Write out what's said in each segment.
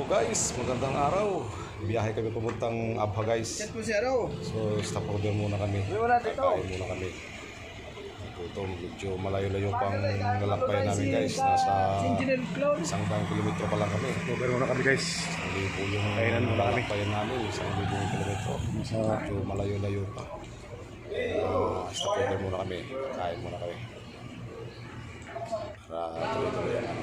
Guys, magandang araw. Biyahe kami pumuntang Abha guys. So stop order muna kami. Kakain muna kami. Ito medyo malayo-layo pang lalakbayan namin guys. Nasa 100 kilometro pa lang kami. Order muna kami guys. Hindi po yung lalakbayan namin. 1,000 kilometro. Medyo malayo-layo pa. Stop order muna kami. Kain muna kami. Para tuloy-tuloy yan.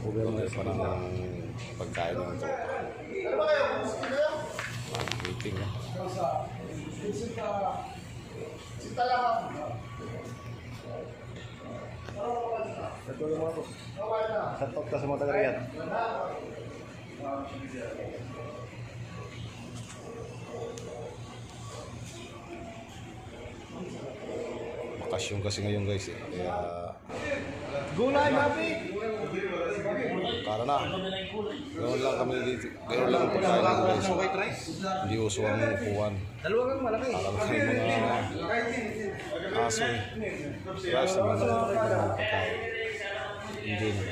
Uber mo pa ng pagkain ng tropa. Meeting na. Satot ka sa mga taga-Riyadh. Bakasyon kasi ngayon guys eh. Kaya Gulay, babi! para na. Ganoon lang kami dito. Ganoon lang ang pagkain ng guys. Hindi uso ang upuan. Dalawang malaki. Alam ko yung mga aso eh. Guys, sa mga pagkain. Hindi na.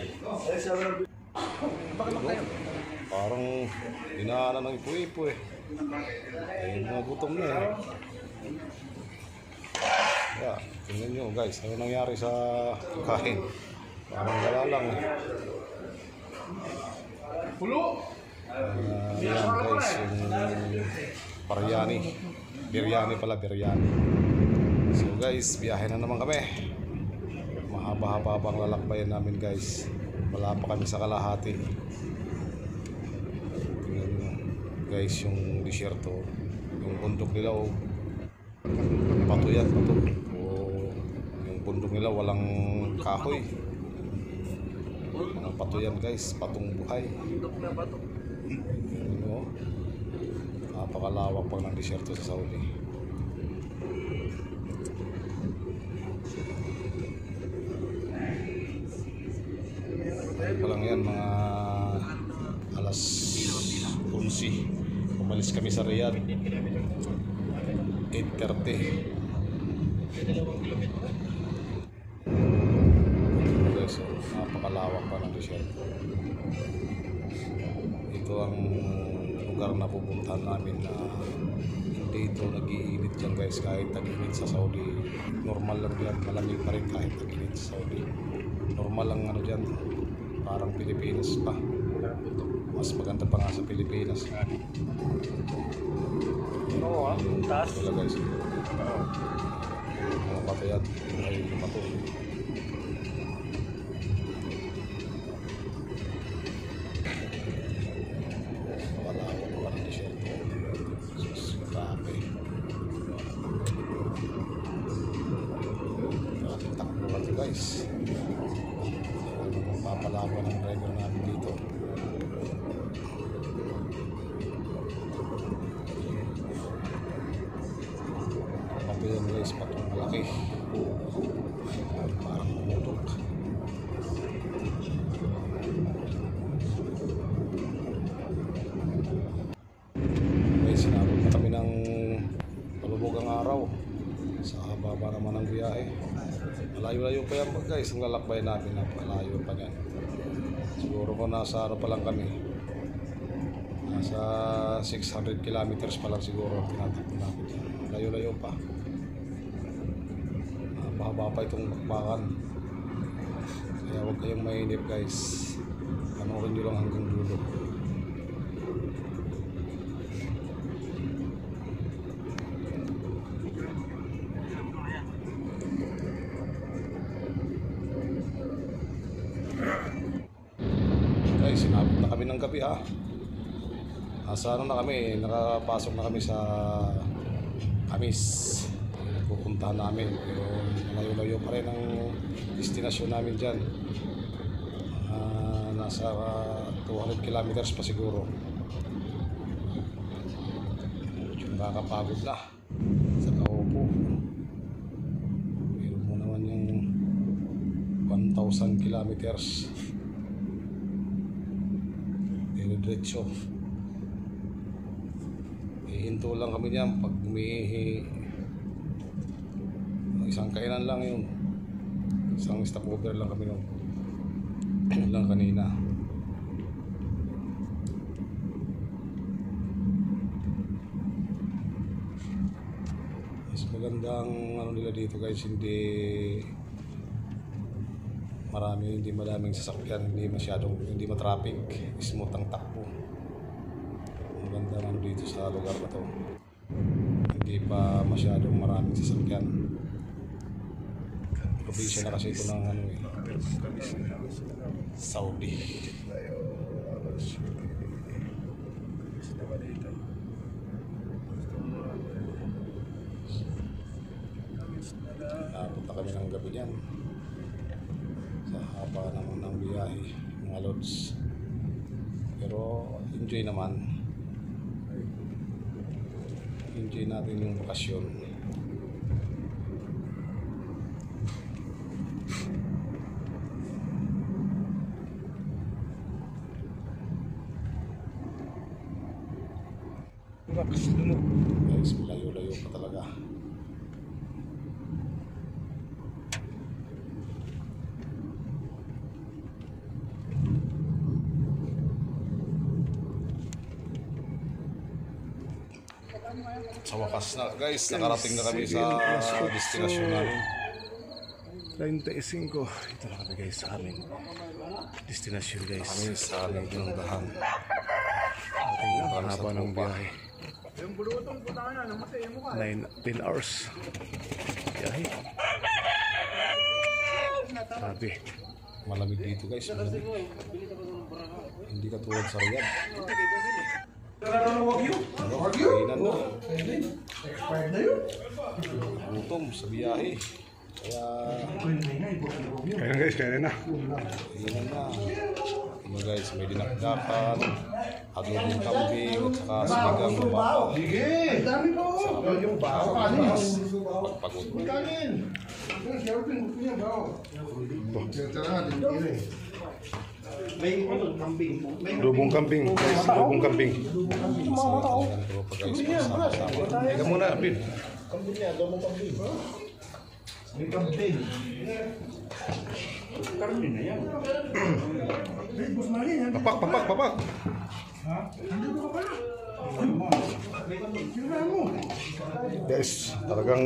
Parang inaanan ng ipo-ipo eh. Eh, mga gutom na eh. Yeah, tingnan nyo guys, ano nangyari sa kain? Parang wala lang eh. Yan guys, yung biryani pala, biryani. So guys, biyahe na naman kami. Mahaba-haba pang lalakbayan namin guys. Wala pa kami sa kalahati. Tingnan nyo guys, yung disyerto. Yung bundok nila oh. Pato yan, pato. Yung bundok nila walang kahoy. Mga pato yan guys, patong buhay. Ano? Napakalawak pang ng disyerto sa Saudi. Ano pa lang yan, mga alas 11. Umalis kami sa Riyadh 8:30. So, napakalawak pa ng disyerto. Ito ang lugar na pupuntahan namin na hindi ito nag-iinit dyan guys. Kahit tag-init sa Saudi, normal lang yan, malamig pa rin kahit tag-init sa Saudi. Normal lang ano dyan, parang Pilipinas pa. Mas maganda pa nga sa Pilipinas. Oo ah, taas. Wala guys. Mga patayat, ay patuloy. Guys, papalaban ng driver namin dito. Pato yan guys, patong malaki. Parang pumutok. Guys, sinabot na kami ng palubog ang araw. Sa baba naman ng biyahe. Malayo-layo pa yan guys, ang lalakbay natin, napakalayo pa yan. Siguro kung nasa ano pa lang kami, nasa 600 kilometers pa lang siguro tinatakbo namin. Layo-layo pa. Mahaba pa itong bakbakan. Kaya huwag kayong mainip guys. Panoorin nyo lang hanggang dulo. Guys, sinabot na kami ng gabi ha. Asa ano na kami, nakapasok na kami sa Amis. Pupuntahan namin, pero malayo-layo pa rin ang destinasyon namin dyan. Nasa 200 kilometers pa siguro. Medyo nakakapagod na sa kaupo. Meron mo naman yung 1,000 kilometers. Diretso. Hihinto lang kami diyan pag umiihi. Isang kainan lang yun. Isang stopover lang kami nung lang kanina. Mas magandang ano nila dito guys, hindi madaming sasakyan, hindi matraffic, smooth ang takbo. Maganda ano dito sa lugar na to, hindi pa masyadong maraming sasakyan. Probinsya na kasi ito ng ano eh, Saudi. Punta kami ng gabi niyan sa haba naman ng biyahe mga lods, pero enjoy natin yung bakasyon. Guys, layo-layo pa talaga. Sa wakas na guys, nakarating na kami sa destinasyon namin. 35. Ito na kami guys sa aming destinasyon guys. Kami sa aming pinuntahan. Ang haba ng biyahe. 10 hours. Biyahe. Grabe. Malamig dito guys. Malamig. Hindi katulad sa Riyadh. Kainan na. Gutom sa biyahe. Kaya Kaya guys, kaya na. kainan na. Tingnan guys, may dinakdakan, adobong kambing, at saka sinigang na baka. Sarap yung baka. Pagpagod. Adobong kambing. Guys, adobong kambing. Teka muna, Abin. Papak. Guys, talagang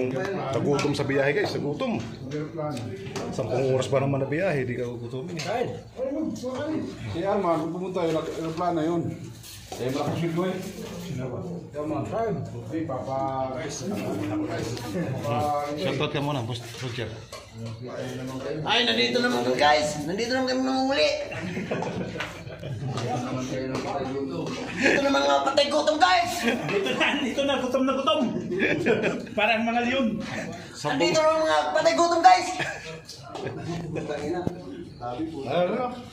nagutom sa biyahe guys, nagutom. 10 oras pa naman na biyahe, di ka gugutomin. Si Arman, kung pumunta yung aeroplano yun. Eh, malakas yung doon. Shoutout ka muna, Boss Roger. Ay, nandito naman kami guys. Nandito naman kami mangunguli. Dito naman mga patay gutom guys. Dito na, gutom na gutom. Parang mga leon. Nandito naman mga patay gutom guys.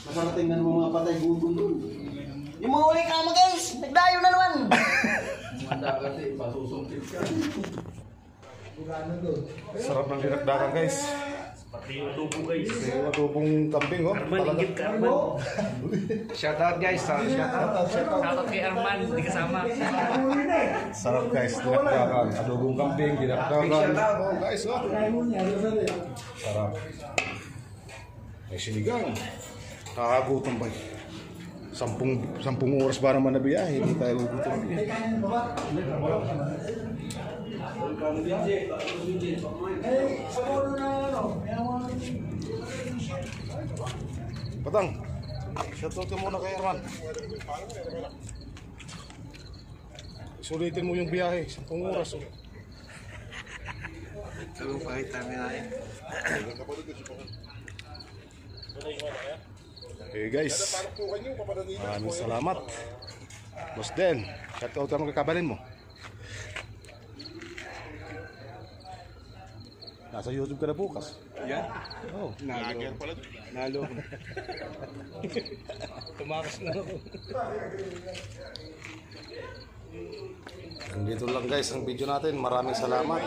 Masarating na mga patay gutom doon. Yung mga uli kama guys. Nagdayo na naman. Sarap ng dinakdakan guys. Pati yung tubo guys. Yung adobong kambing oh. Manigit ka Arman. Shoutout guys, shoutout. Shoutout kay Arman, hindi kasama. Sarap guys, dinakdakan. Adobong kambing, dinakdakan. Oh guys oh. Sarap. May sinigang. Nakakagutom ba? 10 oras ba naman na biyahe, hindi tayo gugutom. Patang, shoutout ka muna kay Arman. Sulitin mo yung biyahe, 10 oras. Okay guys, maraming salamat. Boss Den, shoutout ka mga kabalin mo. Nasa YouTube ka na bukas. Yan. Oh, Nalo. tumakas na ako. Nandito lang guys ang video natin. Maraming salamat.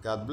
God bless.